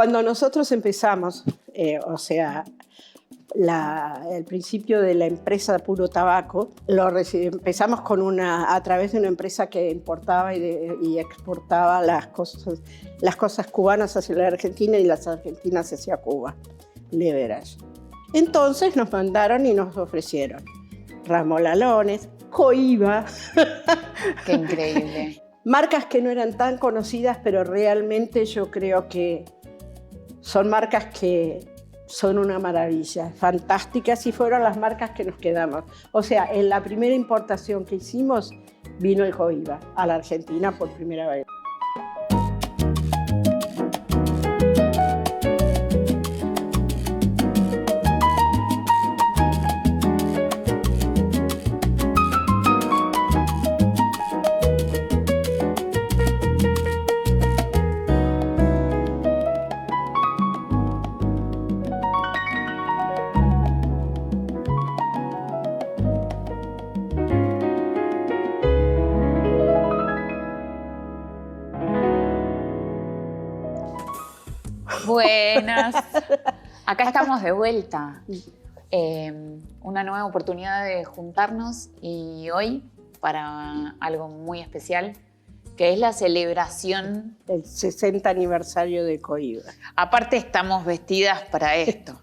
Cuando nosotros empezamos, o sea, el principio de la empresa Puro Tabaco, empezamos a través de una empresa que importaba y exportaba las cosas cubanas hacia la Argentina y las argentinas hacia Cuba, Leverage. Entonces nos mandaron y nos ofrecieron Ramolalones, Cohiba. ¡Qué increíble! Marcas que no eran tan conocidas, pero realmente yo creo que son marcas que son una maravilla, fantásticas, y fueron las marcas que nos quedamos. O sea, en la primera importación que hicimos vino el Cohiba a la Argentina por primera vez. Buenas. Acá estamos de vuelta. Una nueva oportunidad de juntarnos y hoy para algo muy especial, que es la celebración del 60 aniversario de Cohiba. Aparte estamos vestidas para esto.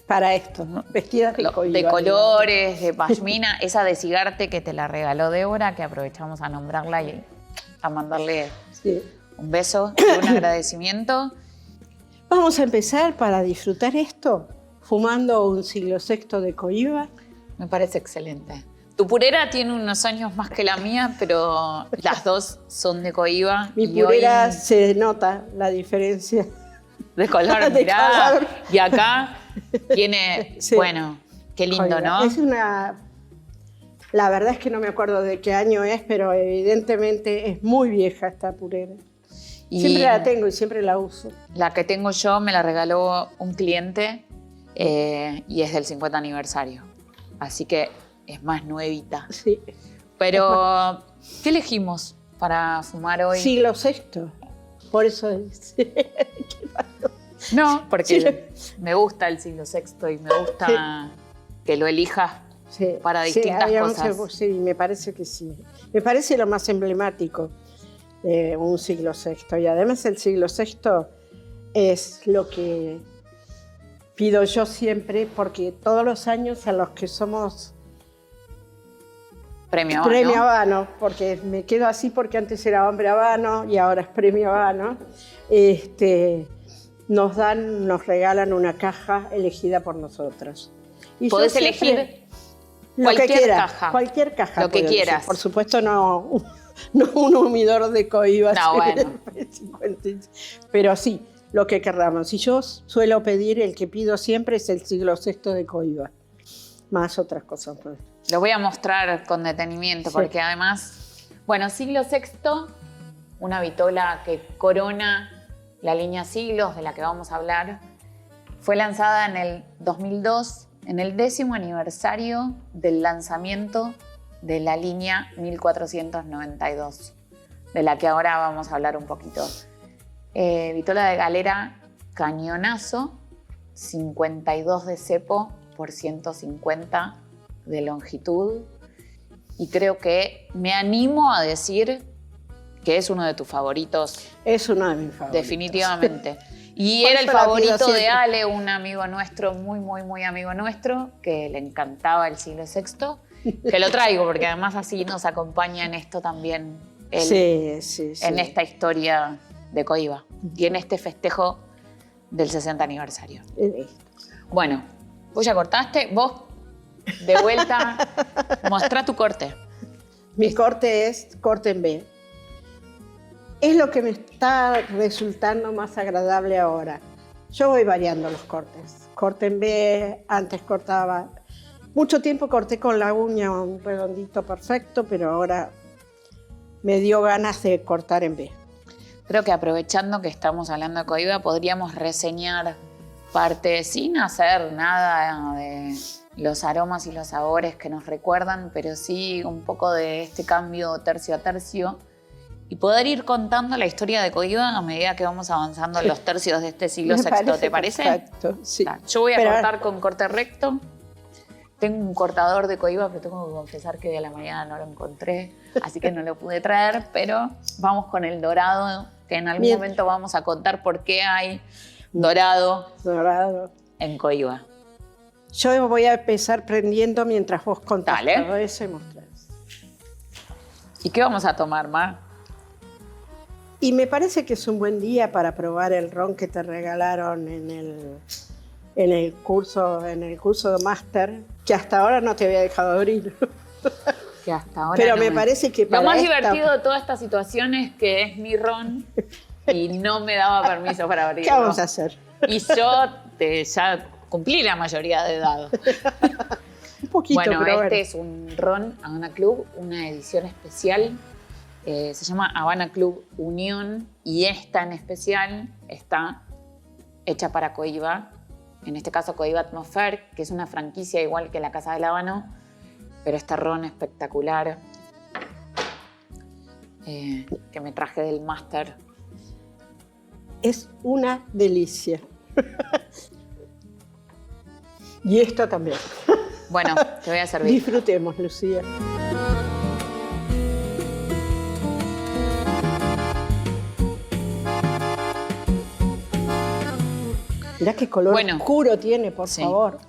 Para esto, ¿no? Vestidas de Cohiba. De colores, de pashmina, esa de Cigarte que te la regaló Débora, que aprovechamos a nombrarla y a mandarle un beso y un agradecimiento. Vamos a empezar para disfrutar esto fumando un siglo sexto de Cohiba. Me parece excelente. Tu purera tiene unos años más que la mía, pero las dos son de Cohiba. Mi purera se nota la diferencia. De color, mirá. Y acá tiene, bueno, qué lindo, Cohiba, ¿no? Es una... La verdad es que no me acuerdo de qué año es, pero evidentemente es muy vieja esta purera. Siempre la tengo y siempre la uso. La que tengo yo me la regaló un cliente y es del 50 aniversario. Así que es más nuevita. Sí. Pero, ¿qué elegimos para fumar hoy? Siglo sexto. Por eso es. No, porque me gusta el siglo sexto y me gusta que lo elijas para distintas cosas. Sí, me parece que sí. Me parece lo más emblemático. Un siglo sexto, y además el siglo sexto es lo que pido yo siempre, porque todos los años a los que somos Premio Habano, porque me quedo así porque antes era Hombre Habano y ahora es Premio Habano, nos regalan una caja elegida por nosotros. Y podés elegir cualquier caja. Cualquier caja. Lo que quieras. Por supuesto no un humidor de Cohiba. No, bueno. Pero sí, lo que querramos. Y yo suelo pedir, el que pido siempre es el siglo sexto de Cohiba. Más otras cosas. Pues. Lo voy a mostrar con detenimiento, porque además, bueno, siglo sexto, una vitola que corona la línea Siglos, de la que vamos a hablar, fue lanzada en el 2002, en el 10º aniversario del lanzamiento de la línea 1492, de la que ahora vamos a hablar un poquito. Vitola de galera cañonazo, 52 de cepo por 150 de longitud, y creo que me animo a decir que es uno de tus favoritos. Es uno de mis favoritos. Definitivamente. Y era el favorito de Ale, un amigo nuestro, muy, muy, muy amigo nuestro, que le encantaba el siglo sexto. Que lo traigo, porque además así nos acompaña en esto también él, en esta historia de Cohiba y en este festejo del 60 aniversario. Bueno, vos ya cortaste, vos de vuelta, mostrá tu corte. Mi corte es corte en B. Es lo que me está resultando más agradable ahora. Yo voy variando los cortes. Corte en B, antes cortaba... Mucho tiempo corté con la uña un redondito perfecto, pero ahora me dio ganas de cortar en B. Creo que aprovechando que estamos hablando de Cohiba, podríamos reseñar parte sin hacer nada de los aromas y los sabores que nos recuerdan, pero sí un poco de este cambio tercio a tercio y poder ir contando la historia de Coiba a medida que vamos avanzando en los tercios de este siglo Me VI. parece ¿Te parece? perfecto, sí. Yo voy a Pero- cortar con corte recto. Tengo un cortador de Coiba, pero tengo que confesar que de la mañana no lo encontré, así que no lo pude traer, pero vamos con el dorado, que en algún Bien. momento vamos a contar por qué hay dorado Dorado. en Coiba. Yo voy a empezar prendiendo mientras vos contás Dale. todo eso y mostrás. ¿Y qué vamos a tomar, Mar? Y me parece que es un buen día para probar el ron que te regalaron en el curso de máster, que hasta ahora no te había dejado abrir. Que hasta ahora Pero no me parece que Lo para más esta- divertido de toda esta situación es que es mi ron y no me daba permiso para abrirlo. ¿Qué vamos a hacer? Y yo ya cumplí la mayoría de edad. Un poquito, Bueno, pero este es un ron Habana Club, una edición especial. Se llama Habana Club Unión y esta en especial está hecha para Coiba. En este caso Coiba Atmosphere, que es una franquicia igual que la Casa del Habano, pero este ron espectacular que me traje del máster. es una delicia. Y esto también. Bueno, te voy a servir. Disfrutemos, Lucía. Mirá qué color Bueno. oscuro tiene, por Sí. favor.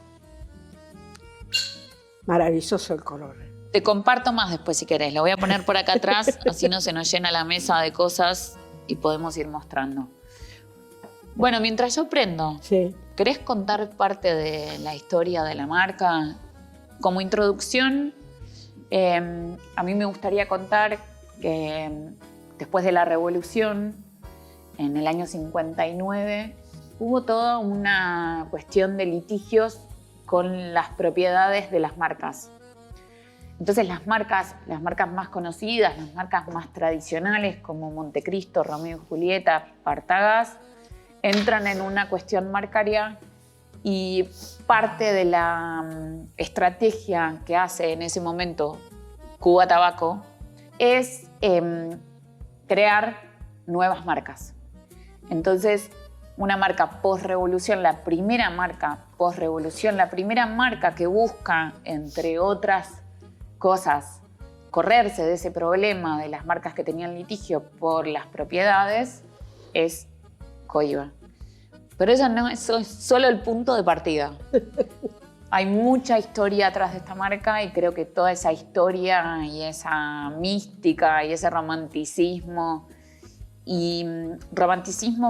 Maravilloso el color. Te comparto más después si querés. Lo voy a poner por acá atrás, así no se nos llena la mesa de cosas y podemos ir mostrando. Bueno, mientras yo prendo, Sí. ¿querés contar parte de la historia de la marca? Como introducción, a mí me gustaría contar que después de la Revolución, en el año 59, hubo toda una cuestión de litigios con las propiedades de las marcas. Entonces las marcas más conocidas, las marcas más tradicionales como Montecristo, Romeo y Julieta, Partagas, entran en una cuestión marcaria y parte de la estrategia que hace en ese momento Cuba Tabaco es crear nuevas marcas. Entonces, una marca post-revolución, la primera marca post-revolución, la primera marca que busca, entre otras cosas, correrse de ese problema de las marcas que tenían litigio por las propiedades, es Coiba. Pero eso no es solo el punto de partida. Hay mucha historia atrás de esta marca y creo que toda esa historia y esa mística y ese romanticismo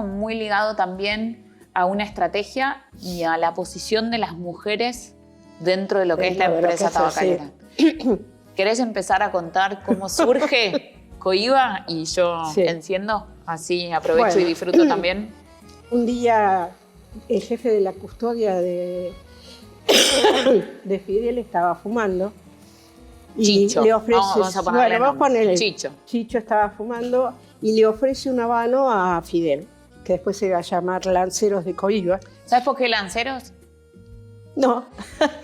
muy ligado también a una estrategia y a la posición de las mujeres dentro de lo que es la Dentro de lo que empresa es tabacalera. ¿Querés empezar a contar cómo surge Coiba? Y yo Sí. enciendo, así aprovecho Bueno. y disfruto también. Un día el jefe de la custodia de Fidel estaba fumando y Chicho. le ofrece, Vamos a ponerle vamos a nombre. ponerle- Chicho. Chicho estaba fumando y le ofrece un habano a Fidel, que después se iba a llamar Lanceros de Coiba. ¿Sabes por qué lanceros? No,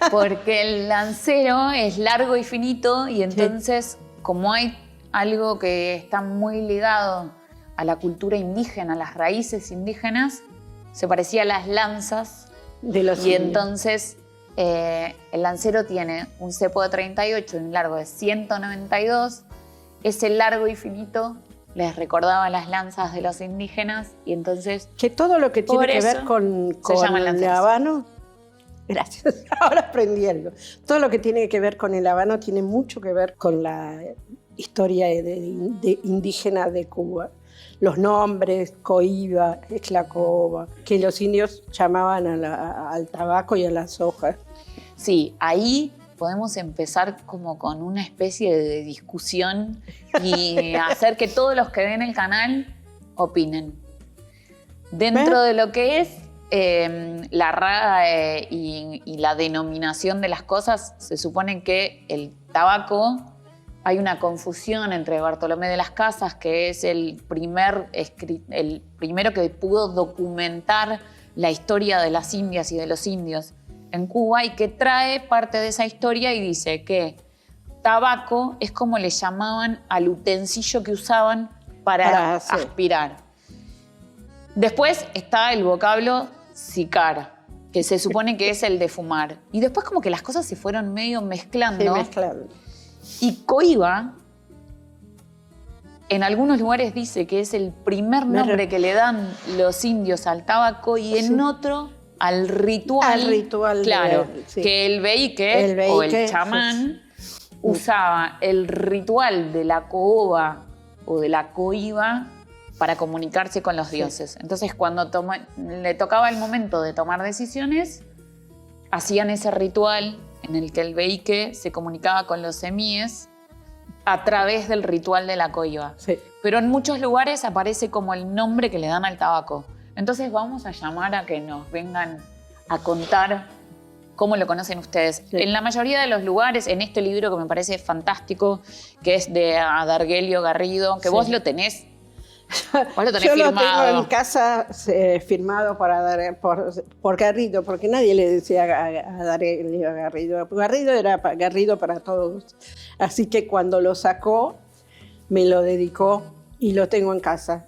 Porque el lancero es largo y finito y entonces como hay algo que está muy ligado a la cultura indígena, a las raíces indígenas, se parecía a las lanzas de los y indios. entonces el lancero tiene un cepo de 38 y un largo de 192. Ese largo y finito les recordaba las lanzas de los indígenas y entonces Que todo lo que tiene Por que ver eso con llaman el lanceros. habano, gracias, ahora aprendiendo. Todo lo que tiene que ver con el habano tiene mucho que ver con la historia de indígena de Cuba. Los nombres, Coiba, Esclacoba, que los indios llamaban al tabaco y a las hojas. sí, ahí podemos empezar como con una especie de discusión y hacer que todos los que ven el canal opinen. Dentro de lo que es la RAE y la denominación de las cosas, se supone que el tabaco, hay una confusión entre Bartolomé de las Casas, que es el primero que pudo documentar la historia de las indias y de los indios en Cuba y que trae parte de esa historia y dice que tabaco es como le llamaban al utensilio que usaban para sí. aspirar. Después está el vocablo sicar, que se supone que es el de fumar. Y después como que las cosas se fueron medio mezclando. Sí, mezclando. Y cohiba, en algunos lugares dice que es el primer nombre que le dan los indios al tabaco y en otro al ritual. Al ritual. Claro, sí. que el veique o el chamán usaba el ritual de la cohoba o de la cohiba para comunicarse con los dioses. Entonces, cuando le tocaba el momento de tomar decisiones, hacían ese ritual en el que el veique se comunicaba con los semíes a través del ritual de la cohiba. Sí. Pero en muchos lugares aparece como el nombre que le dan al tabaco. Entonces vamos a llamar a que nos vengan a contar cómo lo conocen ustedes. Sí. En la mayoría de los lugares, en este libro que me parece fantástico, que es de Adargelio Garrido, que vos lo tenés. Vos lo tenés Yo firmado. lo tengo en casa firmado por Garrido, porque nadie le decía a Darío Garrido. Garrido era Garrido para todos. Así que cuando lo sacó, me lo dedicó y lo tengo en casa.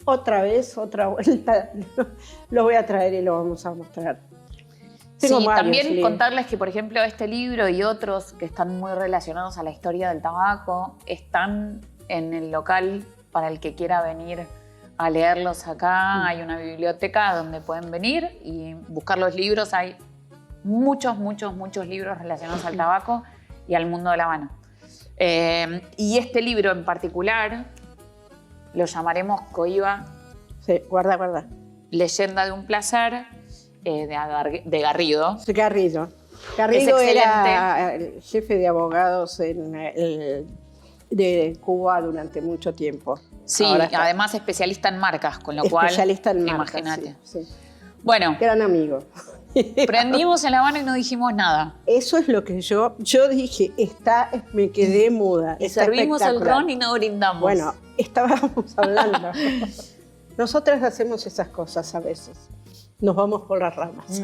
Otra vez, otra vuelta, lo voy a traer y lo vamos a mostrar. Tengo Sí, varios también libros. contarles que, por ejemplo, este libro y otros que están muy relacionados a la historia del tabaco están en el local para el que quiera venir a leerlos acá. Hay una biblioteca donde pueden venir y buscar los libros. Hay muchos libros relacionados al tabaco y al mundo de La Habana. Y este libro en particular lo llamaremos Cohiba, Sí, guarda. Leyenda de un placer, de Garrido. Sí, Garrido. Garrido Es era el jefe de abogados de Cuba durante mucho tiempo. Sí, además especialista en marcas, con lo cual, especialista en marcas, imagínate. sí. Bueno, Gran amigo. prendimos en La Habana y no dijimos nada. Eso es lo que yo dije, me quedé muda. Y está servimos el espectacular. ron y no brindamos. Bueno, estábamos hablando. Nosotras hacemos esas cosas a veces. Nos vamos por las ramas.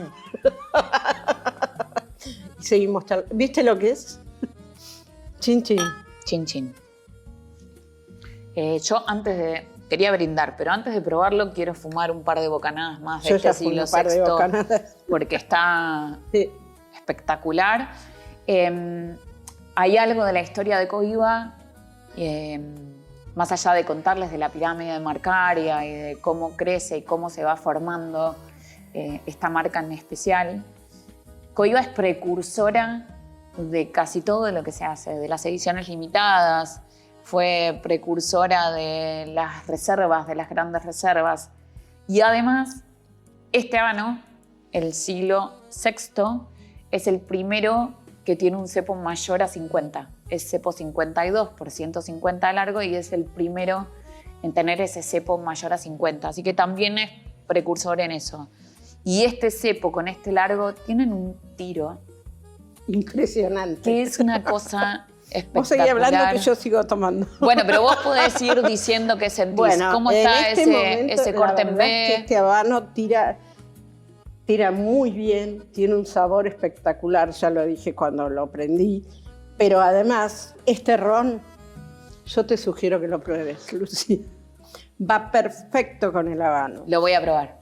Y seguimos ¿Viste lo que es? Chin chin. Chin chin. Yo quería brindar, pero antes de probarlo quiero fumar un par de bocanadas más de Yo este ya fumé siglo un par de sexto, bocanadas. porque está Sí. espectacular. Hay algo de la historia de Cohiba, más allá de contarles de la pirámide de Marcaria y de cómo crece y cómo se va formando esta marca en especial. Cohiba es precursora de casi todo lo que se hace, de las ediciones limitadas, fue precursora de las reservas, de las grandes reservas. Y además, este habano, el siglo VI, es el primero que tiene un cepo mayor a 50. Es cepo 52 por 150 de largo y es el primero en tener ese cepo mayor a 50. Así que también es precursor en eso. Y este cepo con este largo tienen un tiro. Impresionante. Que es una cosa espectacular. Vos seguís hablando que yo sigo tomando. Bueno, pero vos podés ir diciendo qué sentís. Bueno, ¿Cómo está en este momento, ese corte la en verdad B? es que este habano tira muy bien, tiene un sabor espectacular, ya lo dije cuando lo prendí. Pero además, este ron, yo te sugiero que lo pruebes, Lucía. Va perfecto con el habano. Lo voy a probar.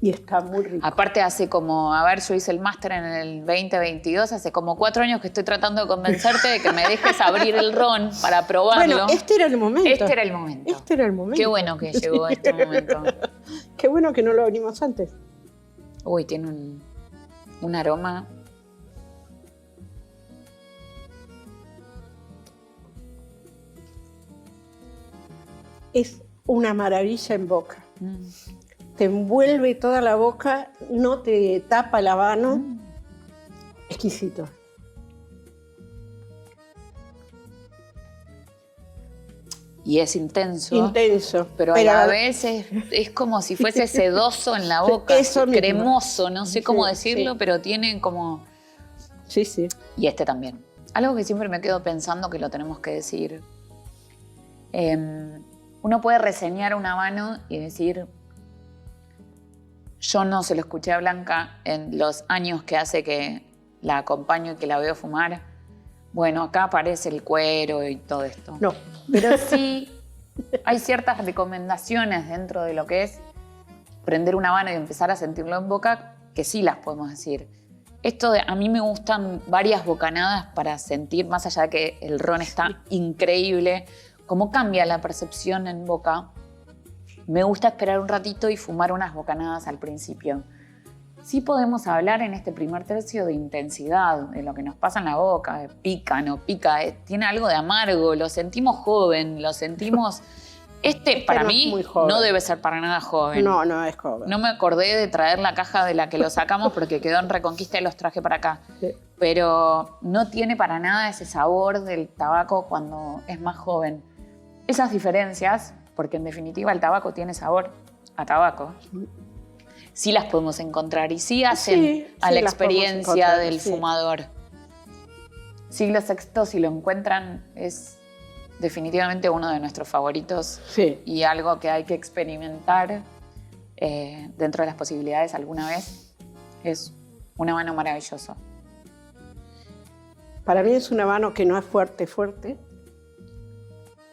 Y está muy rico. Aparte yo hice el máster en el 2022, hace como 4 años que estoy tratando de convencerte de que me dejes abrir el ron para probarlo. Bueno, este era el momento. Este era el momento. Este era el momento. Qué bueno que llegó este momento. Qué bueno que no lo abrimos antes. Uy, tiene un aroma. Es una maravilla en boca. Te envuelve toda la boca, no te tapa el habano. Exquisito. Y es intenso. Intenso. Pero a la vez es como si fuese sedoso en la boca. Eso mismo. Cremoso, no sé cómo Sí, decirlo, sí. pero tiene como... Sí, sí. Y este también. Algo que siempre me quedo pensando que lo tenemos que decir. Uno puede reseñar un habano y decir... Yo no se lo escuché a Blanca en los años que hace que la acompaño y que la veo fumar. Bueno, acá aparece el cuero y todo esto. No. Pero sí Hay ciertas recomendaciones dentro de lo que es prender un habano y empezar a sentirlo en boca que sí las podemos decir. A mí me gustan varias bocanadas para sentir, más allá de que el ron está increíble, cómo cambia la percepción en boca. Me gusta esperar un ratito y fumar unas bocanadas al principio. Sí podemos hablar en este primer tercio de intensidad, de lo que nos pasa en la boca, de pica, no pica, tiene algo de amargo, lo sentimos joven, lo sentimos... para no mí no debe ser para nada joven. No, no es joven. No me acordé de traer la caja de la que lo sacamos porque quedó en Reconquista y los traje para acá. Sí. Pero no tiene para nada ese sabor del tabaco cuando es más joven. Esas diferencias, porque en definitiva el tabaco tiene sabor a tabaco, sí las podemos encontrar y sí hacen a la experiencia del fumador. Siglo VI, si lo encuentran, es definitivamente uno de nuestros favoritos y algo que hay que experimentar dentro de las posibilidades alguna vez. Es un habano maravilloso. Para mí es un habano que no es fuerte,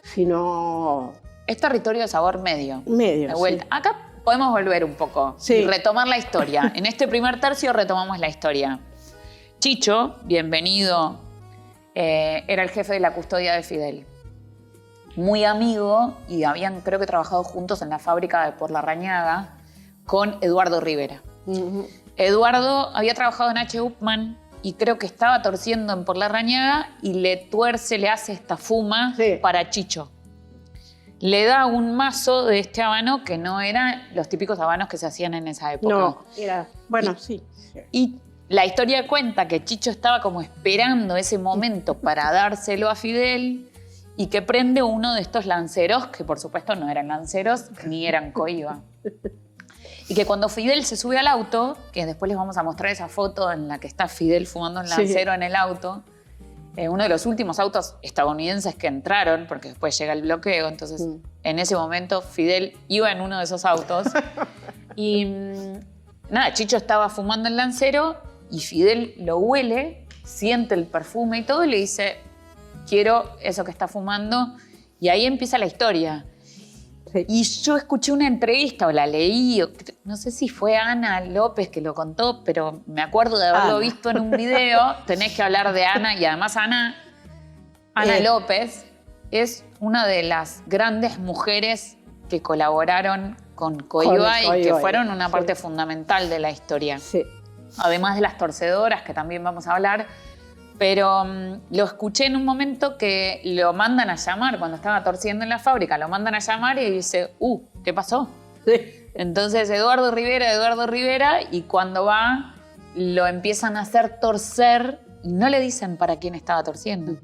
sino... Es territorio de sabor medio. Medio, de vuelta. Sí. Acá podemos volver un poco y retomar la historia. En este primer tercio retomamos la historia. Chicho, bienvenido, era el jefe de la custodia de Fidel. Muy amigo y habían, creo que, trabajado juntos en la fábrica de Por Larrañaga con Eduardo Rivera. Eduardo había trabajado en H. Upmann y creo que estaba torciendo en Por Larrañaga y le hace esta fuma para Chicho. Le da un mazo de este habano que no eran los típicos habanos que se hacían en esa época. No, era... Bueno, sí. Y la historia cuenta que Chicho estaba como esperando ese momento para dárselo a Fidel y que prende uno de estos lanceros, que por supuesto no eran lanceros ni eran coiba. Y que cuando Fidel se sube al auto, que después les vamos a mostrar esa foto en la que está Fidel fumando un lancero en el auto, uno de los últimos autos estadounidenses que entraron, porque después llega el bloqueo, entonces en ese momento Fidel iba en uno de esos autos. Y nada, Chicho estaba fumando el lancero y Fidel lo huele, siente el perfume y todo y le dice... quiero eso que está fumando. Y ahí empieza la historia. Sí. Y yo escuché una entrevista o la leí, no sé si fue Ana López que lo contó, pero me acuerdo de haberlo visto en un video. Tenés que hablar de Ana y además Ana López es una de las grandes mujeres que colaboraron con Coiba y que fueron una parte fundamental de la historia. Sí. Además de las torcedoras, que también vamos a hablar. Pero lo escuché en un momento que lo mandan a llamar, cuando estaba torciendo en la fábrica, lo mandan a llamar y dice, ¿qué pasó? Sí. Entonces Eduardo Rivera, y cuando va, lo empiezan a hacer torcer y no le dicen para quién estaba torciendo.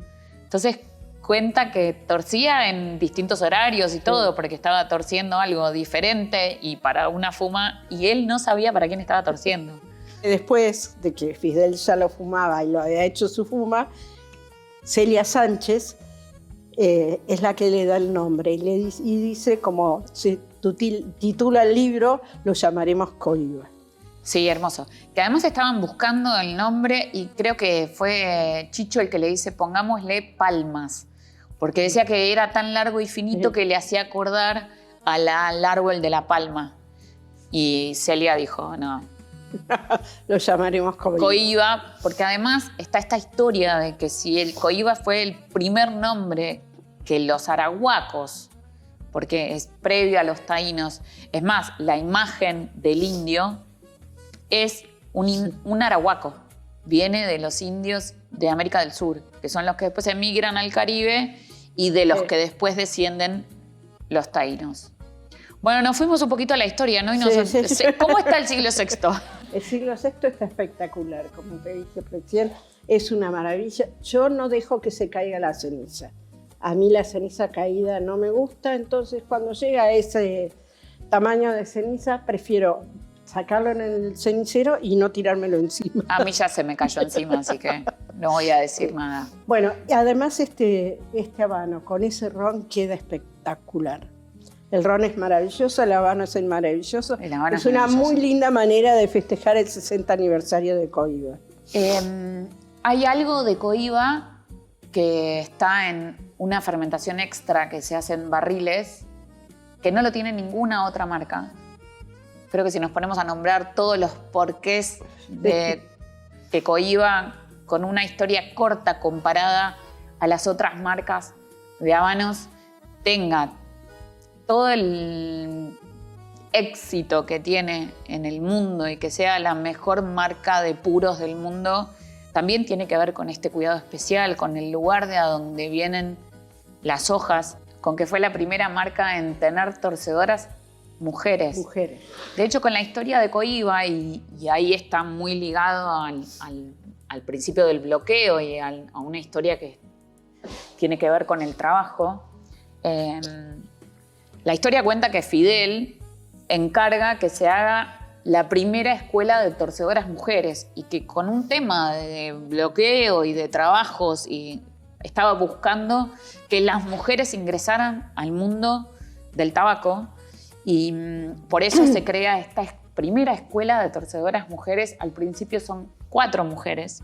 Entonces cuenta que torcía en distintos horarios y todo, porque estaba torciendo algo diferente y para una fuma, y él no sabía para quién estaba torciendo. Después de que Fidel ya lo fumaba y lo había hecho su fuma, Celia Sánchez es la que le da el nombre y dice, como se titula el libro, lo llamaremos Coiba. Sí, hermoso. Que además estaban buscando el nombre y creo que fue Chicho el que le dice, pongámosle Palmas, porque decía que era tan largo y finito que le hacía acordar al árbol de la palma. Y Celia dijo, no. Lo llamaremos Coiba, porque además está esta historia de que si el Coiba fue el primer nombre que los arahuacos, porque es previo a los taínos, es más, la imagen del indio es un arahuaco, viene de los indios de América del Sur, que son los que después emigran al Caribe y de los que después descienden los taínos. Bueno, nos fuimos un poquito a la historia, ¿no? Y ¿Cómo está el siglo VI? El siglo VI está espectacular, como te dije recién, es una maravilla. Yo no dejo que se caiga la ceniza. A mí la ceniza caída no me gusta, entonces cuando llega a ese tamaño de ceniza, prefiero sacarlo en el cenicero y no tirármelo encima. A mí ya se me cayó encima, así que no voy a decir nada. Bueno, y además este habano con ese ron queda espectacular. El ron es maravilloso, el habano es maravilloso. Es una muy linda manera de festejar el 60 aniversario de Coiba. Hay algo de Coiba que está en una fermentación extra que se hace en barriles que no lo tiene ninguna otra marca. Creo que si nos ponemos a nombrar todos los porqués de que Cohiba, con una historia corta comparada a las otras marcas de habanos, tenga todo el éxito que tiene en el mundo y que sea la mejor marca de puros del mundo, también tiene que ver con este cuidado especial, con el lugar de a donde vienen las hojas, con que fue la primera marca en tener torcedoras mujeres. De hecho, con la historia de Cohiba, y ahí está muy ligado al principio del bloqueo y a una historia que tiene que ver con el trabajo. La historia cuenta que Fidel encarga que se haga la primera escuela de torcedoras mujeres y que con un tema de bloqueo y de trabajos y estaba buscando que las mujeres ingresaran al mundo del tabaco y por eso se crea esta primera escuela de torcedoras mujeres. Al principio son 4 mujeres.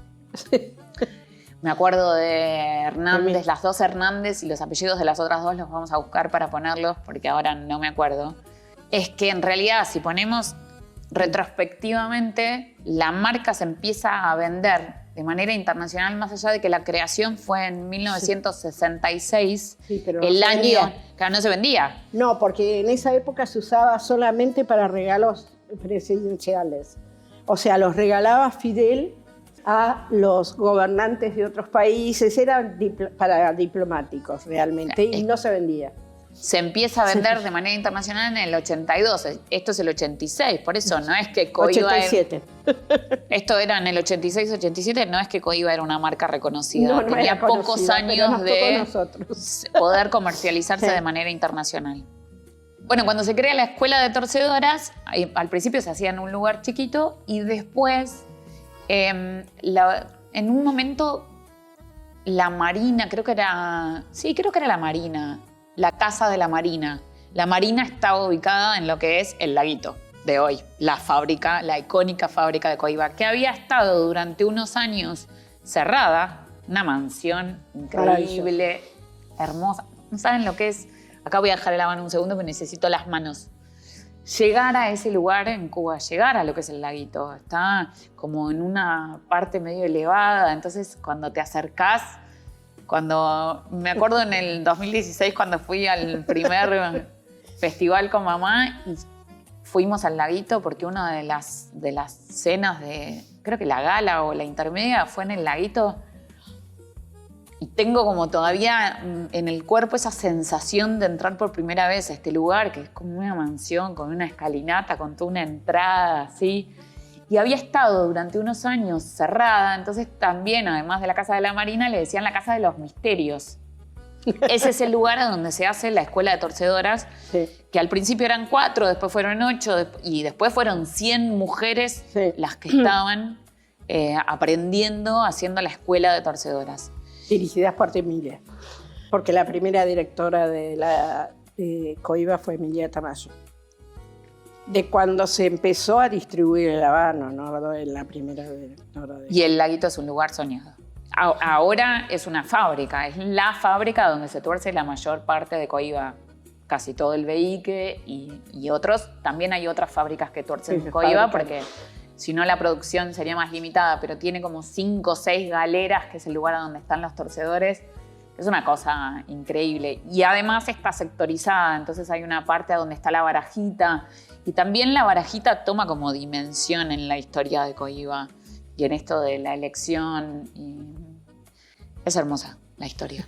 Me acuerdo de Hernández, las 2 Hernández, y los apellidos de las otras 2 los vamos a buscar para ponerlos porque ahora no me acuerdo. Es que en realidad, si ponemos retrospectivamente, la marca se empieza a vender de manera internacional, más allá de que la creación fue en 1966, sí, pero el no año vendía. que no se vendía. No, porque en esa época se usaba solamente para regalos presidenciales. O sea, los regalaba Fidel a los gobernantes de otros países, eran para diplomáticos realmente, y no se vendía. Se empieza a vender de manera internacional en el 82, esto es el 86, por eso no es que Cohiba 87. Esto era en el 86-87, no es que Cohiba era una marca reconocida, No tenía era pocos conocida, años de nosotros. poder comercializarse de manera internacional. Bueno, cuando se crea la escuela de torcedoras, al principio se hacía en un lugar chiquito y después, en un momento, la Marina, creo que era la Marina, la Casa de la Marina. La Marina estaba ubicada en lo que es el Laguito de hoy, la fábrica, la icónica fábrica de Cohiba, que había estado durante unos años cerrada, una mansión increíble, hermosa. ¿No saben lo que es? Acá voy a dejar el habano un segundo, pero necesito las manos. Llegar a ese lugar en Cuba, llegar a lo que es el Laguito, está como en una parte medio elevada, entonces cuando te acercás, me acuerdo en el 2016 cuando fui al primer festival con mamá y fuimos al Laguito porque una de las cenas de, creo que la gala o la intermedia fue en el Laguito. Y tengo como todavía en el cuerpo esa sensación de entrar por primera vez a este lugar, que es como una mansión, con una escalinata, con toda una entrada así. Y había estado durante unos años cerrada, entonces también, además de la Casa de la Marina, le decían la Casa de los Misterios. Ese es el lugar a donde se hace la escuela de torcedoras, sí, que al principio eran 4, después fueron 8 y después fueron 100 mujeres, sí, las que estaban aprendiendo, haciendo la escuela de torcedoras. Dirigidas por Emilia, porque la primera directora de Cohiba fue Emilia Tamayo. De cuando se empezó a distribuir el habano, ¿no? La primera directora. Y el Laguito es un lugar soñado. Ahora es una fábrica, es la fábrica donde se tuerce la mayor parte de Cohiba, casi todo el Behique y otros. También hay otras fábricas que tuercen Cohiba porque si no la producción sería más limitada, pero tiene como 5 o 6 galeras, que es el lugar donde están los torcedores. Es una cosa increíble. Y además está sectorizada, entonces hay una parte donde está la barajita. Y también la barajita toma como dimensión en la historia de Cohiba y en esto de la elección. Y es hermosa la historia.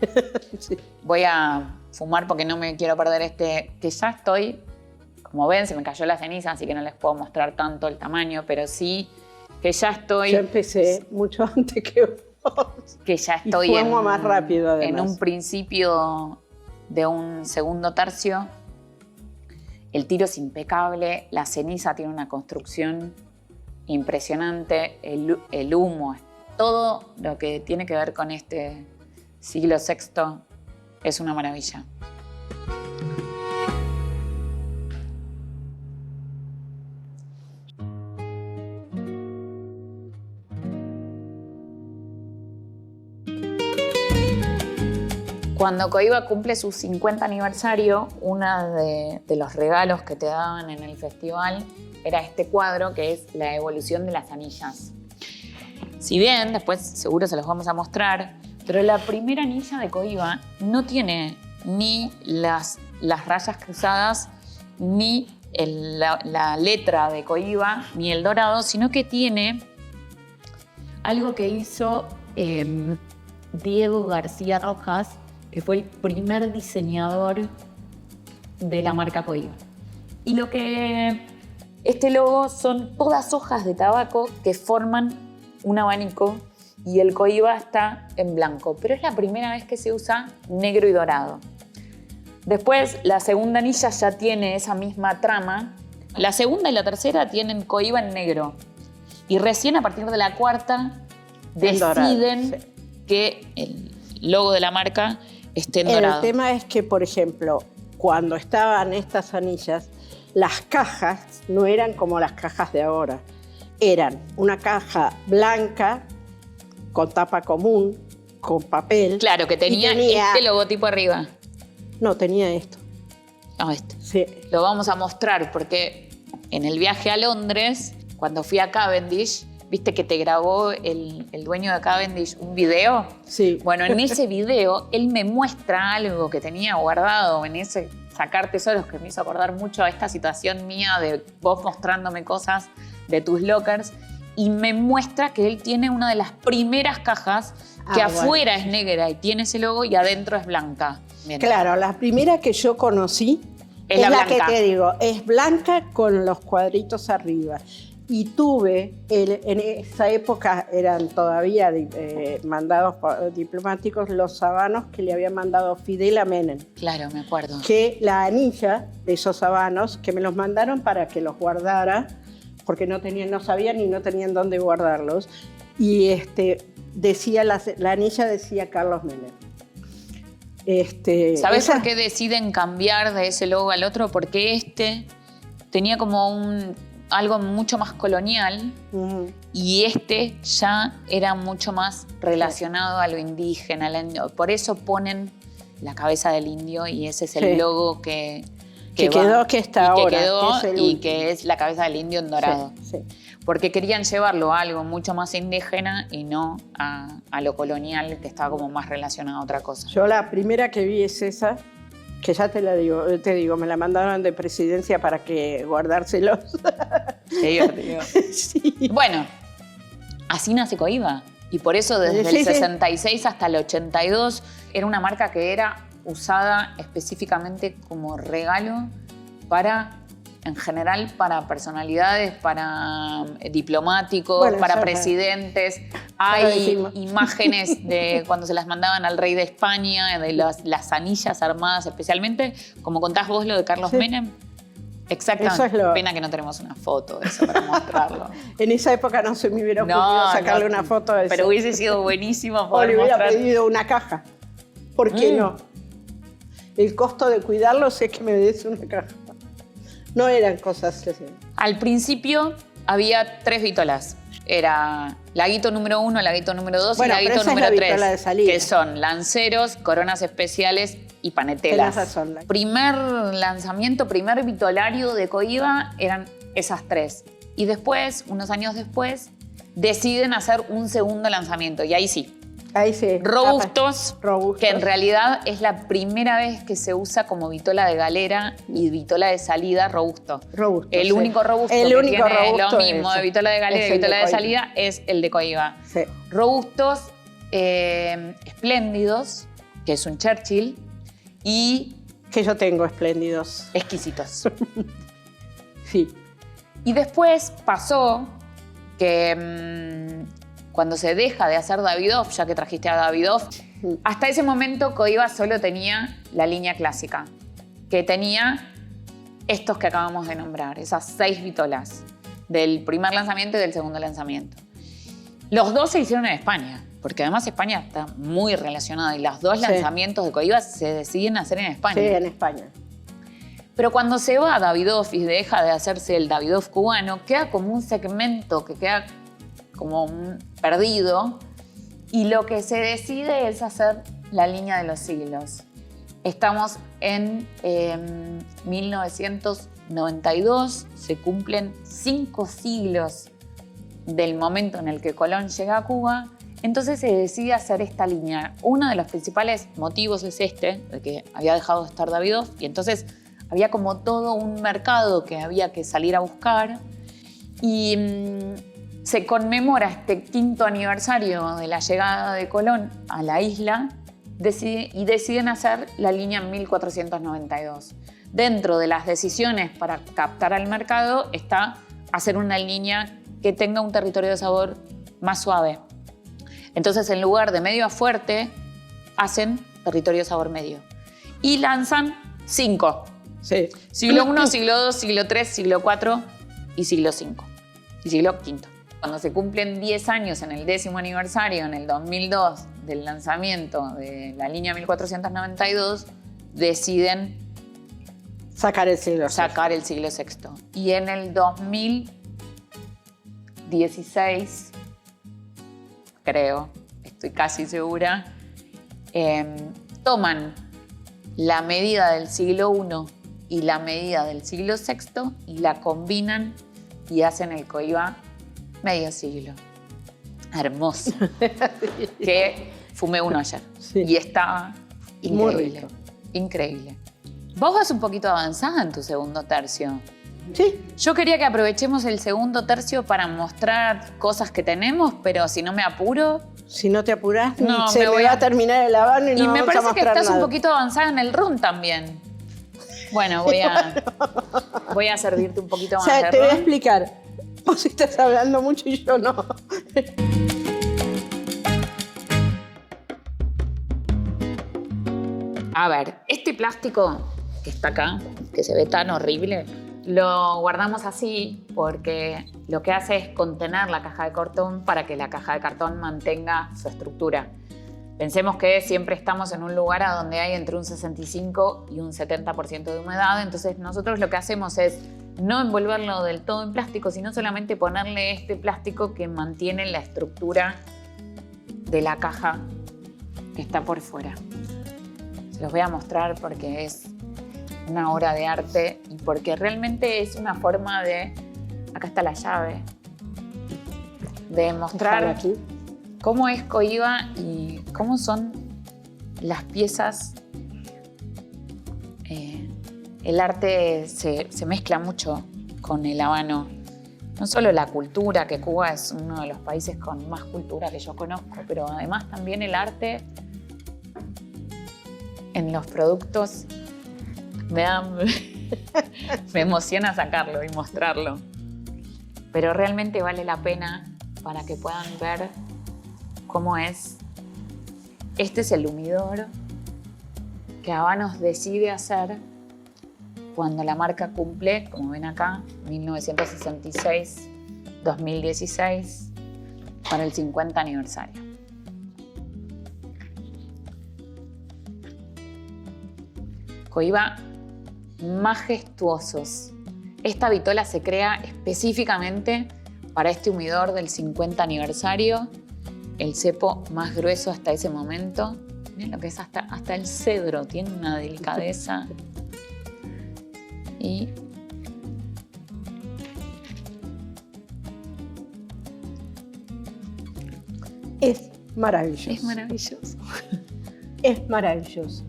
Sí. Voy a fumar porque no me quiero perder que ya estoy, como ven, se me cayó la ceniza, así que no les puedo mostrar tanto el tamaño, pero sí que ya estoy... Yo empecé mucho antes que vos. Que ya estoy y fumo más rápido, además. En un principio de un segundo tercio. El tiro es impecable, la ceniza tiene una construcción impresionante, el humo, todo lo que tiene que ver con este siglo VI es una maravilla. Cuando Coiba cumple su 50 aniversario, uno de los regalos que te daban en el festival era este cuadro que es la evolución de las anillas. Si bien, después seguro se los vamos a mostrar, pero la primera anilla de Coiba no tiene ni las rayas cruzadas, ni la letra de Coiba, ni el dorado, sino que tiene algo que hizo Diego García Rojas, que fue el primer diseñador de la marca Coiba. Y este logo son todas hojas de tabaco que forman un abanico y el Coiba está en blanco, pero es la primera vez que se usa negro y dorado. Después, la segunda anilla ya tiene esa misma trama. La segunda y la tercera tienen Coiba en negro. Y recién a partir de la cuarta deciden que el logo de la marca esté en dorado. El tema es que, por ejemplo, cuando estaban estas anillas, las cajas no eran como las cajas de ahora. Eran una caja blanca con tapa común, con papel. Claro, que tenía este logotipo arriba. No, tenía esto. No, este. Sí. Lo vamos a mostrar porque en el viaje a Londres, cuando fui a Cavendish, ¿viste que te grabó el dueño de Cavendish un video? Sí. Bueno, en ese video él me muestra algo que tenía guardado en ese sacar tesoros que me hizo acordar mucho a esta situación mía de vos mostrándome cosas de tus lockers, y me muestra que él tiene una de las primeras cajas que afuera es negra y tiene ese logo y adentro es blanca. Bien. Claro, la primera que yo conocí es la que te digo, es blanca con los cuadritos arriba. Y tuve, en esa época eran todavía mandados diplomáticos los sabanos que le habían mandado Fidel a Menem. Claro, me acuerdo. Que la anilla de esos sabanos, que me los mandaron para que los guardara, porque no sabían y no tenían dónde guardarlos. Y decía la anilla decía Carlos Menem. ¿Sabes por qué deciden cambiar de ese logo al otro? Porque tenía como algo mucho más colonial y ya era mucho más relacionado a lo indígena. Por eso ponen la cabeza del indio y ese es el logo que quedó, que está ahora. Que quedó y que es la cabeza del indio en dorado. Sí. Porque querían llevarlo a algo mucho más indígena y no a lo colonial, que estaba como más relacionado a otra cosa. Yo la primera que vi es esa, que ya te digo, me la mandaron de presidencia para que guardárselos. Qué divertido. Sí. Bueno, así nace Coiba. Y por eso desde el 66 hasta el 82 era una marca que era usada específicamente como regalo en general para personalidades, para diplomáticos, para presidentes. Hay imágenes de cuando se las mandaban al rey de España, de las anillas armadas especialmente, como contás vos lo de Carlos Menem. Exactamente. Pena que no tenemos una foto de eso para mostrarlo. En esa época no se me hubiera ocurrido sacarle una foto de eso. Pero hubiese sido buenísimo poder le hubiera pedido una caja. ¿Por qué no? El costo de cuidarlos es que me des una caja. No eran cosas así. Al principio había 3 vítolas. Era laguito número 1, laguito número 2 y laguito número 3. Que son lanceros, coronas especiales y panetelas. Primer lanzamiento, primer vitolario de Coiba eran esas 3. Y después, unos años después, deciden hacer un segundo lanzamiento. Y ahí sí. Robustos, que en realidad es la primera vez que se usa como vitola de galera y vitola de salida robusto. El único robusto que tiene lo mismo de vitola de galera y vitola de salida es el de Coiba. Sí. Robustos, espléndidos, que es un Churchill, y... Que yo tengo espléndidos. Exquisitos. Sí. Y después pasó que... cuando se deja de hacer Davidoff, ya que trajiste a Davidoff, hasta ese momento Coiba solo tenía la línea clásica, que tenía estos que acabamos de nombrar, esas 6 vitolas, del primer lanzamiento y del segundo lanzamiento. Los 2 se hicieron en España, porque además España está muy relacionada y los 2 lanzamientos de Coiba se deciden hacer en España. Sí, en España. Pero cuando se va a Davidoff y deja de hacerse el Davidoff cubano, queda como un segmento que queda como perdido, y lo que se decide es hacer la línea de los siglos. Estamos en 1992, se cumplen 5 siglos del momento en el que Colón llega a Cuba, entonces se decide hacer esta línea. Uno de los principales motivos es de que había dejado de estar Davidoff, y entonces había como todo un mercado que había que salir a buscar, y se conmemora este 5º aniversario de la llegada de Colón a la isla, y deciden hacer la línea en 1492. Dentro de las decisiones para captar al mercado está hacer una línea que tenga un territorio de sabor más suave. Entonces, en lugar de medio a fuerte, hacen territorio de sabor medio. Y lanzan 5. Sí. Siglo I, siglo II, siglo III, siglo IV y siglo V. Y siglo V. Cuando se cumplen 10 años en el 10º aniversario, en el 2002, del lanzamiento de la línea 1492, deciden sacar el siglo VI. Y en el 2016, creo, estoy casi segura, toman la medida del siglo I y la medida del siglo VI y la combinan y hacen el Coiba medio siglo. Hermoso. Que fumé uno ayer. Sí. Y estaba increíble. Increíble. Vos vas un poquito avanzada en tu segundo tercio. Sí. Yo quería que aprovechemos el segundo tercio para mostrar cosas que tenemos, pero si no me apuro... Si no te apurás, no, se me va a terminar el habano y no me vamos a parece que estás nada. Un poquito avanzada en el ron también. Bueno, voy a servirte un poquito más de ron. Te voy a explicar. Vos estás hablando mucho y yo no. A ver, este plástico que está acá, que se ve tan horrible, lo guardamos así porque lo que hace es contener la caja de cartón para que la caja de cartón mantenga su estructura. Pensemos que siempre estamos en un lugar a donde hay entre un 65 y un 70% de humedad, entonces nosotros lo que hacemos es no envolverlo del todo en plástico, sino solamente ponerle este plástico que mantiene la estructura de la caja que está por fuera. Se los voy a mostrar porque es una obra de arte y porque realmente es una forma de... Acá está la llave. De mostrar aquí cómo es Coiba y cómo son las piezas. El arte se mezcla mucho con el habano. No solo la cultura, que Cuba es uno de los países con más cultura que yo conozco, pero además también el arte en los productos. Me emociona sacarlo y mostrarlo. Pero realmente vale la pena para que puedan ver cómo es. Este es el humidor que Habanos decide hacer cuando la marca cumple, como ven acá, 1966-2016, para el 50 aniversario. Coiba majestuosos. Esta vitola se crea específicamente para este humidor del 50 aniversario, el cepo más grueso hasta ese momento. Miren lo que es hasta el cedro, tiene una delicadeza. Y es maravilloso. Es maravilloso. Es maravilloso.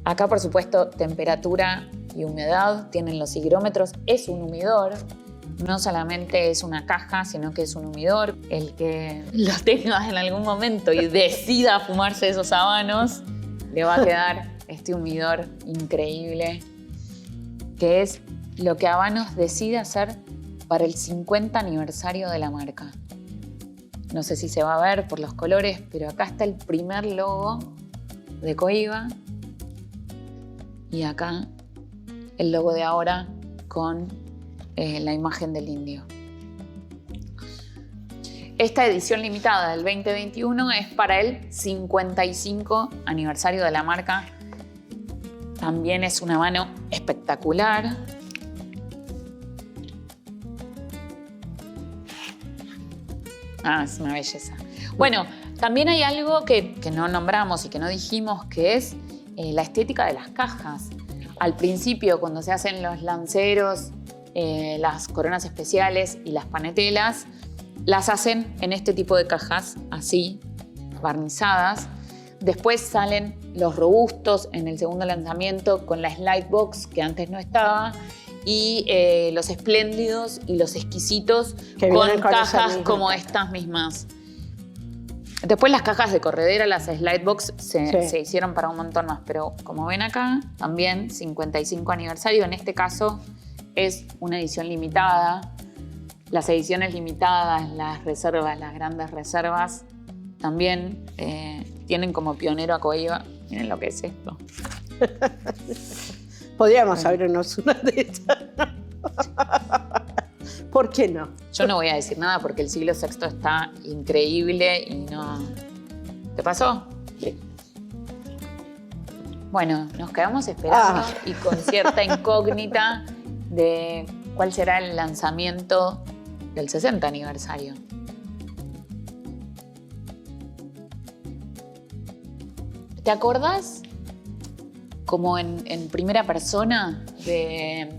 Acá, por supuesto, temperatura y humedad, tienen los higrómetros. Es un humidor, no solamente es una caja, sino que es un humidor. El que lo tenga en algún momento y decida fumarse esos habanos, le va a quedar este humidor increíble, que es lo que Habanos decide hacer para el 50 aniversario de la marca. No sé si se va a ver por los colores, pero acá está el primer logo de Coiba. Y acá el logo de ahora con la imagen del indio. Esta edición limitada del 2021 es para el 55 aniversario de la marca. También es un habano espectacular. Es una belleza. Bueno, También hay algo que no nombramos y que no dijimos, que es la estética de las cajas. Al principio, cuando se hacen los lanceros, las coronas especiales y las panetelas, las hacen en este tipo de cajas, así, barnizadas. Después salen los robustos en el segundo lanzamiento con la slide box, que antes no estaba, y los espléndidos y los exquisitos con cajas como estas mismas. Después las cajas de corredera, las slide box, se hicieron para un montón más, pero como ven acá, también 55 aniversario. En este caso es una edición limitada. Las ediciones limitadas, las reservas, las grandes reservas, también tienen como pionero a Coiba. Miren lo que es esto. Podríamos abrirnos una de estas. ¿Por qué no? Yo no voy a decir nada porque el siglo VI está increíble y no... ¿Te pasó? Sí. Bueno, nos quedamos esperando y con cierta incógnita de cuál será el lanzamiento del 60 aniversario. ¿Te acordás, como en primera persona, de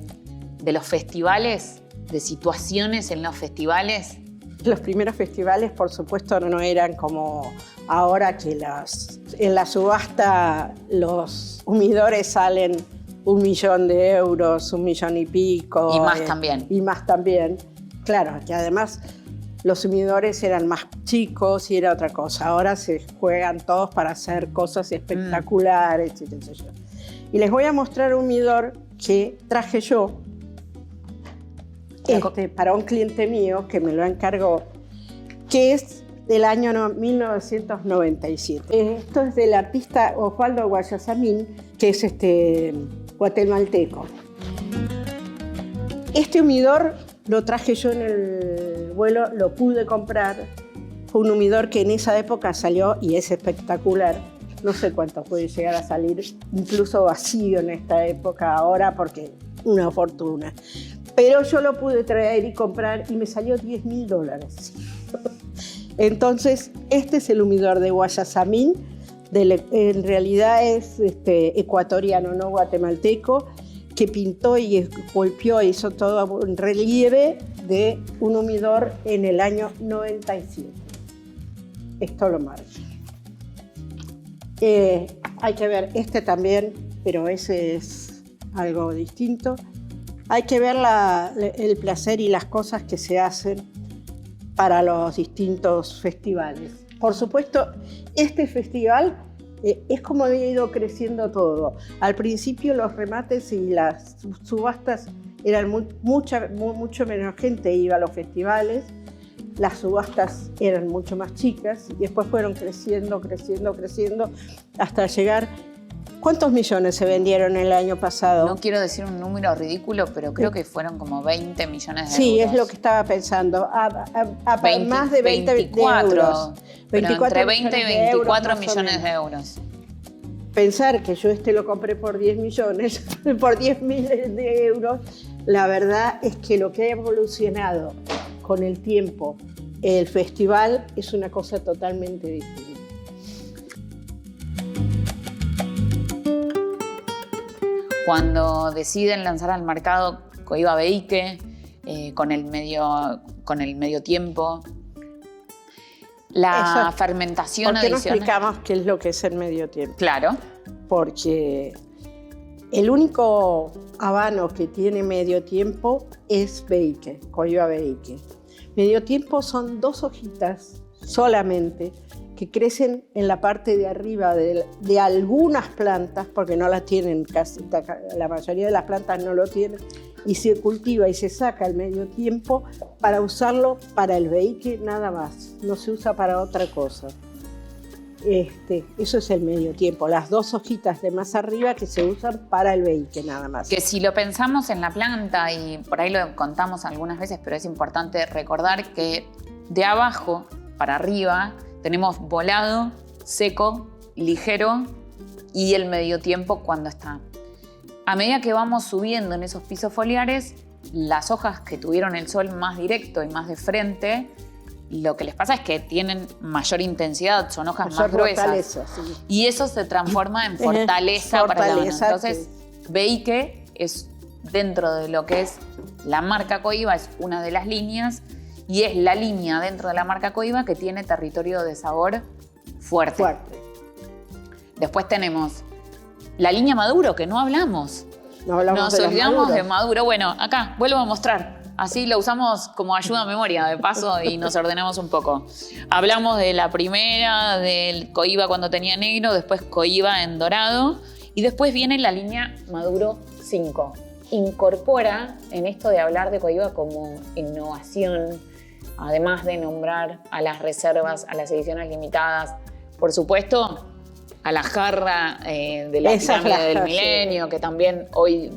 los festivales, de situaciones en los festivales? Los primeros festivales, por supuesto, no eran como ahora, que en la subasta los humidores salen 1 millón de euros, 1 millón y pico. Y más también. Y más también. Claro, que además los humidores eran más chicos y era otra cosa. Ahora se juegan todos para hacer cosas espectaculares, etc. Y les voy a mostrar un humidor que traje yo para un cliente mío que me lo encargó, que es del año 1997. Esto es del artista Osvaldo Guayasamín, que es guatemalteco. Este humidor lo traje yo en el vuelo, lo pude comprar. Fue un humidor que en esa época salió y es espectacular. No sé cuánto puede llegar a salir, incluso vacío en esta época ahora, porque una fortuna. Pero yo lo pude traer y comprar y me salió $10.000. Entonces, este es el humidor de Guayasamín. En realidad es ecuatoriano, no guatemalteco, que pintó y esculpió, hizo todo en relieve de un humidor en el año 97. Esto lo marca. Hay que ver este también, pero ese es algo distinto. Hay que ver el placer y las cosas que se hacen para los distintos festivales. Por supuesto, este festival es como ha ido creciendo todo. Al principio los remates y las subastas eran mucho menos gente iba a los festivales. Las subastas eran mucho más chicas y después fueron creciendo hasta llegar. ¿Cuántos millones se vendieron el año pasado? No quiero decir un número ridículo, pero creo que fueron como 20 millones de euros. Sí, es lo que estaba pensando. Más de 20 24, de euros. 24 entre 20 y 24 millones de euros. Pensar que yo lo compré por 10 millones, por 10.000 de euros, la verdad es que lo que ha evolucionado con el tiempo el festival es una cosa totalmente distinta. Cuando deciden lanzar al mercado Coiba Beique, con el medio tiempo, la fermentación adicional. ¿Por qué no explicamos qué es lo que es el medio tiempo? Claro. Porque el único habano que tiene medio tiempo es Beique, Coiba Beique. Medio tiempo son 2 hojitas solamente que crecen en la parte de arriba de algunas plantas, porque no las tienen, casi la mayoría de las plantas no lo tienen, y se cultiva y se saca el medio tiempo para usarlo para el beique nada más, no se usa para otra cosa. Eso es el medio tiempo, las 2 hojitas de más arriba que se usan para el beique nada más. Que si lo pensamos en la planta, y por ahí lo contamos algunas veces, pero es importante recordar que de abajo para arriba tenemos volado, seco, ligero y el medio tiempo cuando está. A medida que vamos subiendo en esos pisos foliares, las hojas que tuvieron el sol más directo y más de frente lo que les pasa es que tienen mayor intensidad, son hojas Mayor más gruesas. fortaleza, sí. Y eso se transforma en fortaleza para la mano. Entonces, Veique es, dentro de lo que es la marca Cohiba, es una de las líneas y es la línea dentro de la marca Cohiba que tiene territorio de sabor fuerte. Después tenemos la línea Maduro, que no hablamos. Nos olvidamos de Maduro. Bueno, acá, vuelvo a mostrar. Así lo usamos como ayuda a memoria, de paso, y nos ordenamos un poco. Hablamos de la primera, del Cohiba cuando tenía negro, después Cohiba en dorado, y después viene la línea Maduro 5. Incorpora en esto de hablar de Cohiba como innovación, además de nombrar a las reservas, a las ediciones limitadas, por supuesto, a la jarra de la pirámide del milenio, sí, que también hoy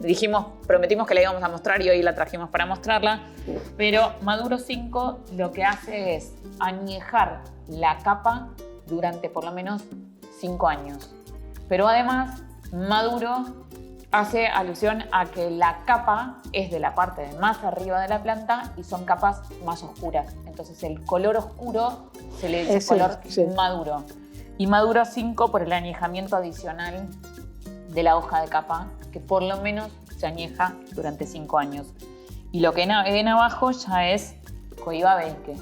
prometimos que la íbamos a mostrar y hoy la trajimos para mostrarla. Pero Maduro 5 lo que hace es añejar la capa durante por lo menos 5 años. Pero además, Maduro hace alusión a que la capa es de la parte de más arriba de la planta y son capas más oscuras. Entonces el color oscuro se le dice color maduro. Y Maduro 5 por el añejamiento adicional de la hoja de capa, que por lo menos se añeja durante 5 años. Y lo que ven abajo ya es Cohiba Veique.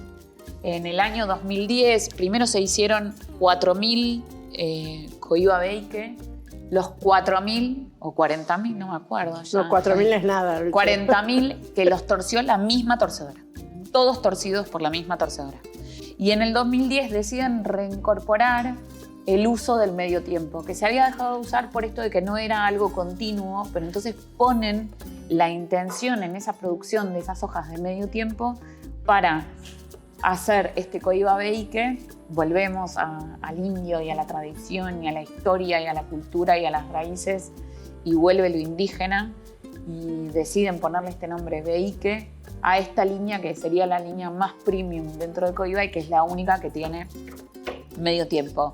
En el año 2010, primero se hicieron 4.000 Cohiba Veique. Los 4.000 o 40.000, no me acuerdo. Ya, no, 4.000 es nada. 40.000 que los torció la misma torcedora. Todos torcidos por la misma torcedora. Y en el 2010 deciden reincorporar el uso del medio tiempo, que se había dejado de usar por esto de que no era algo continuo, pero entonces ponen la intención en esa producción de esas hojas de medio tiempo para hacer este Cohiba Veique. Volvemos al indio y a la tradición y a la historia y a la cultura y a las raíces y vuelve lo indígena y deciden ponerle este nombre Veique a esta línea que sería la línea más premium dentro de Cohiba y que es la única que tiene medio tiempo.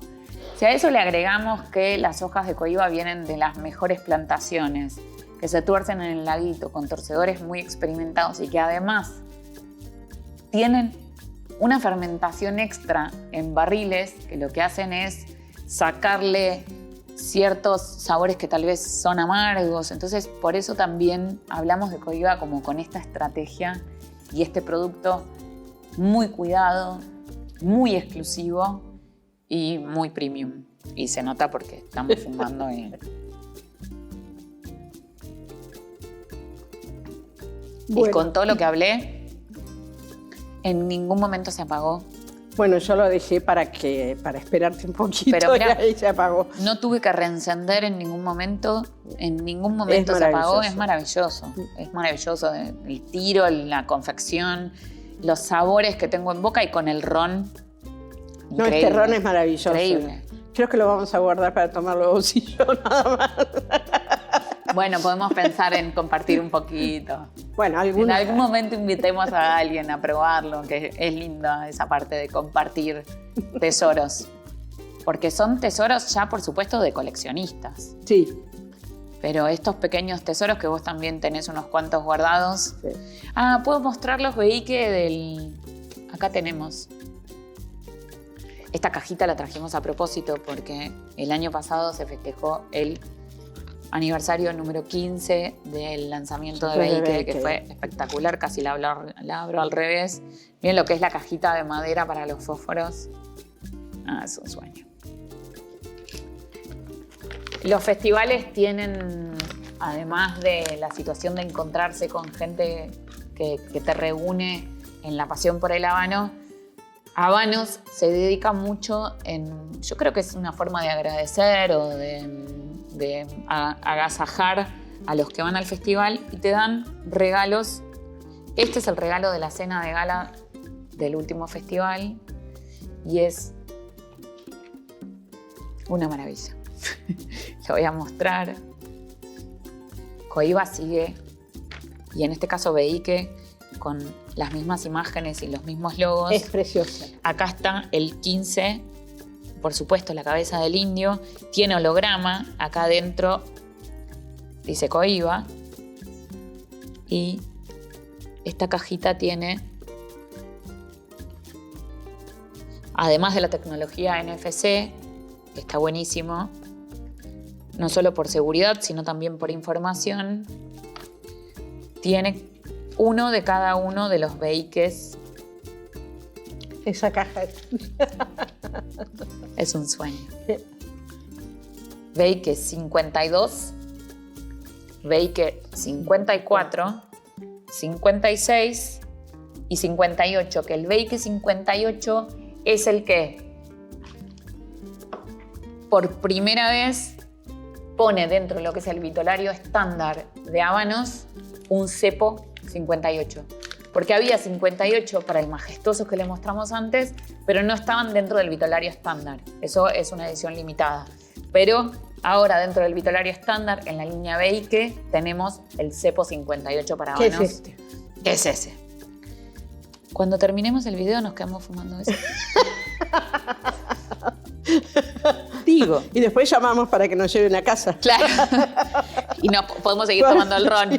Si a eso le agregamos que las hojas de Cohiba vienen de las mejores plantaciones, que se tuercen en el laguito con torcedores muy experimentados y que además tienen una fermentación extra en barriles que lo que hacen es sacarle ciertos sabores que tal vez son amargos. Entonces, por eso también hablamos de Cohiba como con esta estrategia y este producto muy cuidado, muy exclusivo y muy premium. Y se nota porque estamos fumando y... Bueno. Y con todo lo que hablé, en ningún momento se apagó. Bueno, yo lo dejé para esperarte un poquito. Pero mira, y ahí se apagó. No tuve que reencender en ningún momento se apagó. Es maravilloso. Es maravilloso el tiro, la confección, los sabores que tengo en boca y con el ron. No, este ron es maravilloso. Increíble. Creo que lo vamos a guardar para tomar luego si yo nada más. Bueno, podemos pensar en compartir un poquito. Bueno, en algún momento invitemos a alguien a probarlo, que es linda esa parte de compartir tesoros. Porque son tesoros ya, por supuesto, de coleccionistas. Sí. Pero estos pequeños tesoros que vos también tenés unos cuantos guardados. Sí. Ah, puedo mostrar los Veique del... Acá tenemos. Esta cajita la trajimos a propósito porque el año pasado se festejó el aniversario número 15 del lanzamiento de Veique, que fue espectacular, casi la abro al revés. Miren lo que es la cajita de madera para los fósforos. Ah, es un sueño. Los festivales tienen, además de la situación de encontrarse con gente que te reúne en la pasión por el habano, Habanos se dedica mucho yo creo que es una forma de agradecer o de agasajar a los que van al festival y te dan regalos. Este es el regalo de la cena de gala del último festival y es una maravilla. Lo voy a mostrar. Cohiba sigue, y en este caso Veique, con las mismas imágenes y los mismos logos. Es preciosa. Acá está el 15, por supuesto, la cabeza del indio. Tiene holograma. Acá adentro dice Cohiba. Y esta cajita tiene además de la tecnología NFC, que está buenísimo, no solo por seguridad, sino también por información, tiene uno de cada uno de los vehíques. Esa caja es un sueño. Vehíque 52, Vehíque 54, 56 y 58, que el Vehíque 58 es el que por primera vez pone dentro de lo que es el vitolario estándar de Habanos un cepo 58. Porque había 58 para el majestuoso que le mostramos antes, pero no estaban dentro del vitolario estándar. Eso es una edición limitada. Pero ahora dentro del vitolario estándar, en la línea Vehíque, tenemos el cepo 58 para Habanos. ¿Qué es este? ¿Qué es ese? Cuando terminemos el video nos quedamos fumando eso. Digo. Y después llamamos para que nos lleven a casa. Claro. Y no podemos seguir tomando el ron.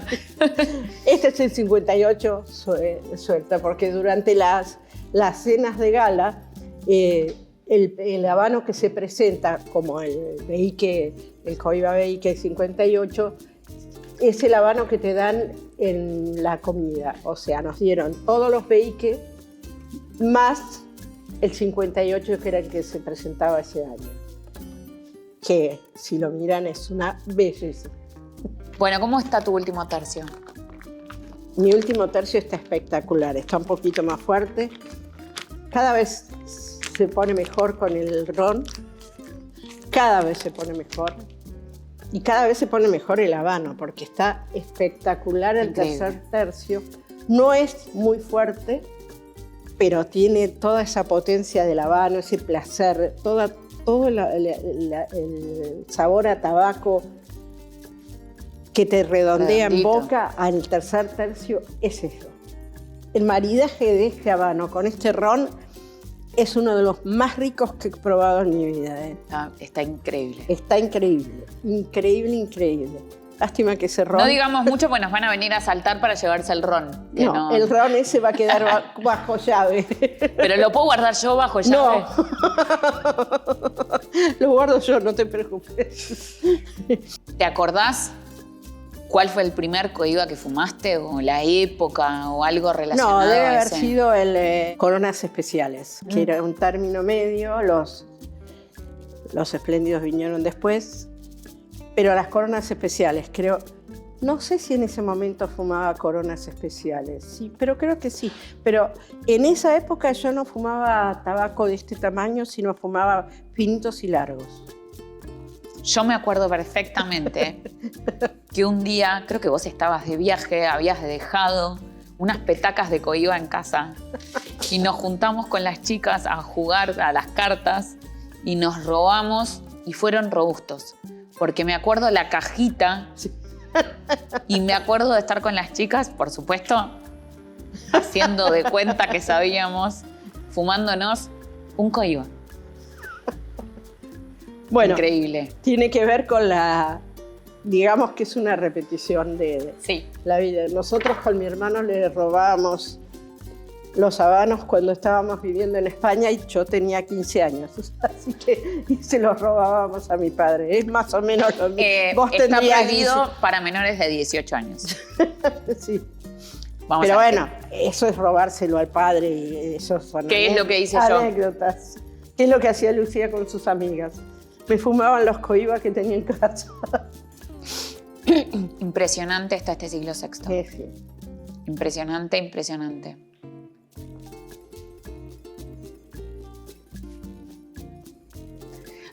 Este es el 58 suelta, porque durante las cenas de gala, el habano que se presenta como el Vehíque, el Cohiba Vehíque 58, es el habano que te dan en la comida. O sea, nos dieron todos los Vehíque más el 58, que era el que se presentaba ese año. Que, si lo miran, es una belleza. Bueno, ¿cómo está tu último tercio? Mi último tercio está espectacular, está un poquito más fuerte. Cada vez se pone mejor con el ron. Cada vez se pone mejor. Y cada vez se pone mejor el habano, porque está espectacular el tercer tercio. No es muy fuerte, pero tiene toda esa potencia del habano, ese placer, todo el sabor a tabaco que te redondea en boca al tercer tercio, es eso. El maridaje de este habano con este ron es uno de los más ricos que he probado en mi vida. Está increíble. Está increíble, increíble, increíble. Lástima que ese ron... No digamos mucho, pues nos van a venir a saltar para llevarse el ron. No, el ron ese va a quedar bajo llave. ¿Pero lo puedo guardar yo bajo llave? No. Lo guardo yo, no te preocupes. ¿Te acordás cuál fue el primer Cohiba que fumaste? ¿O la época? ¿O algo relacionado? No, debe a haber ese? sido el Coronas Especiales, que era un término medio. Los espléndidos vinieron después. Pero las Coronas Especiales, creo... No sé si en ese momento fumaba Coronas Especiales, sí, pero creo que sí. Pero en esa época yo no fumaba tabaco de este tamaño, sino fumaba finitos y largos. Yo me acuerdo perfectamente que un día, creo que vos estabas de viaje, habías dejado unas petacas de Cohiba en casa y nos juntamos con las chicas a jugar a las cartas y nos robamos y fueron robustos. Porque me acuerdo la cajita y me acuerdo de estar con las chicas, por supuesto, haciendo de cuenta que sabíamos, fumándonos un Cohiba. Bueno, increíble. Tiene que ver con digamos que es una repetición de la vida. Nosotros con mi hermano le robábamos los habanos cuando estábamos viviendo en España y yo tenía 15 años, así que se los robábamos a mi padre. Es más o menos lo mismo. Vos está tendrías prohibido para menores de 18 años. Sí. Vamos Pero a bueno, eso es robárselo al padre y eso son ¿Qué es lo que hice yo? Anécdotas. ¿Qué es lo que hacía Lucía con sus amigas? Me fumaban los Cohiba que tenía en casa. Impresionante está este siglo VI. Sí. Impresionante, impresionante.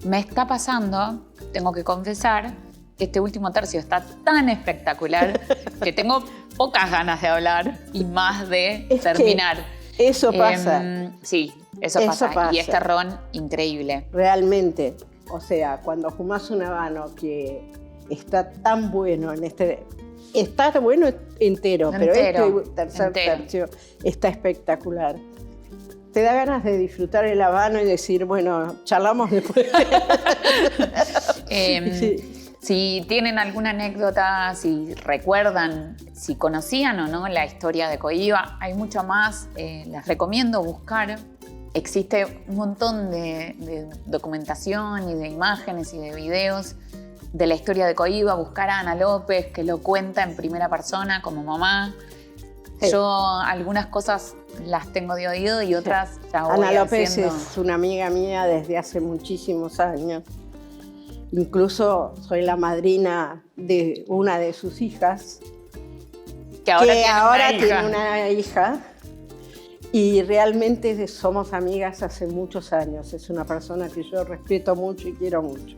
Me está pasando, tengo que confesar, que este último tercio está tan espectacular que tengo pocas ganas de hablar y más de terminar. Eso pasa. Sí, eso pasa. Y este ron, increíble. Realmente. O sea, cuando fumás un habano que está tan bueno en este... Está bueno entero, pero este tercer tercio está espectacular. Te da ganas de disfrutar el habano y decir, bueno, charlamos después. Sí. Si tienen alguna anécdota, si recuerdan, si conocían o no la historia de Cohiba, hay mucho más. Les recomiendo buscar existe un montón de documentación y de imágenes y de videos de la historia de Coiba. Buscar a Ana López, que lo cuenta en primera persona como mamá. Sí. Yo algunas cosas las tengo de oído y otras ya voy Ana López haciendo. es una amiga mía desde hace muchísimos años. Incluso soy la madrina de una de sus hijas. Que ahora tiene una hija. Y realmente somos amigas hace muchos años. Es una persona que yo respeto mucho y quiero mucho.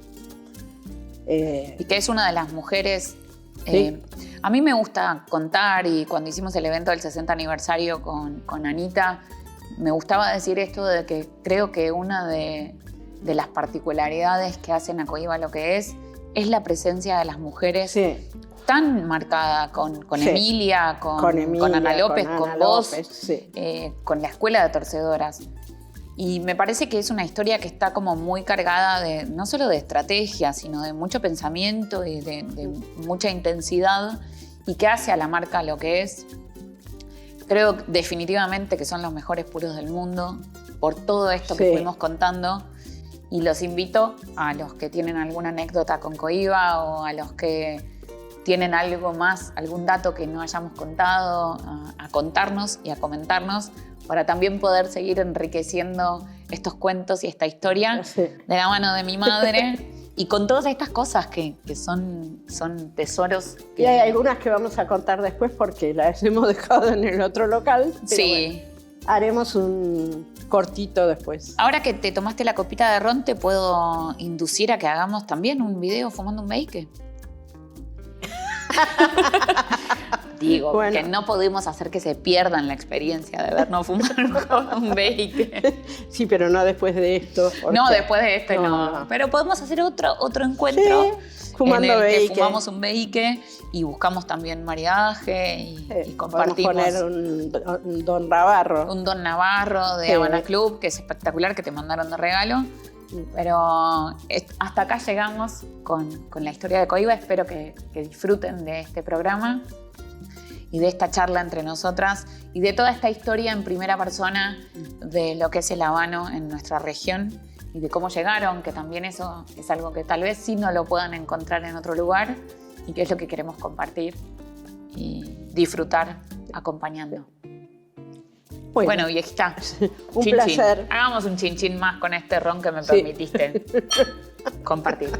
Y que es una de las mujeres... ¿Sí? A mí me gusta contar, y cuando hicimos el evento del 60 aniversario con Anita, me gustaba decir esto de que creo que una de las particularidades que hacen a Coiba lo que es la presencia de las mujeres. Sí. Tan marcada con Sí. Emilia, con Ana López, con Ana vos, López, sí. con la Escuela de Torcedoras. Y me parece que es una historia que está como muy cargada de no solo de estrategia, sino de mucho pensamiento y de mucha intensidad, y que hace a la marca lo que es. Creo definitivamente que son los mejores puros del mundo por todo esto que fuimos contando. Y los invito a los que tienen alguna anécdota con Coiba o a los que tienen algo más, algún dato que no hayamos contado, a contarnos y a comentarnos, para también poder seguir enriqueciendo estos cuentos y esta historia de la mano de mi madre y con todas estas cosas que son tesoros. Y hay algunas que vamos a contar después porque las hemos dejado en el otro local. Pero sí. Bueno, haremos un cortito después. Ahora que te tomaste la copita de ron, te puedo inducir a que hagamos también un video fumando un bake. Digo, bueno, que no podemos hacer que se pierdan la experiencia de vernos fumar un bake. Sí, pero no después de esto. No, después de esto no. Pero podemos hacer otro encuentro. Sí, fumando en el que bake. Fumamos un bake y buscamos también maridaje y compartimos. Podemos poner un Don Navarro. Un Don Navarro de Habana Club, que es espectacular, que te mandaron de regalo. Pero hasta acá llegamos con la historia de Coiba. Espero que disfruten de este programa y de esta charla entre nosotras y de toda esta historia en primera persona de lo que es el habano en nuestra región y de cómo llegaron, que también eso es algo que tal vez sí no lo puedan encontrar en otro lugar y que es lo que queremos compartir y disfrutar acompañando. Bueno, viejita. Un placer. Hagamos un chin-chin más con este ron que me permitiste compartir.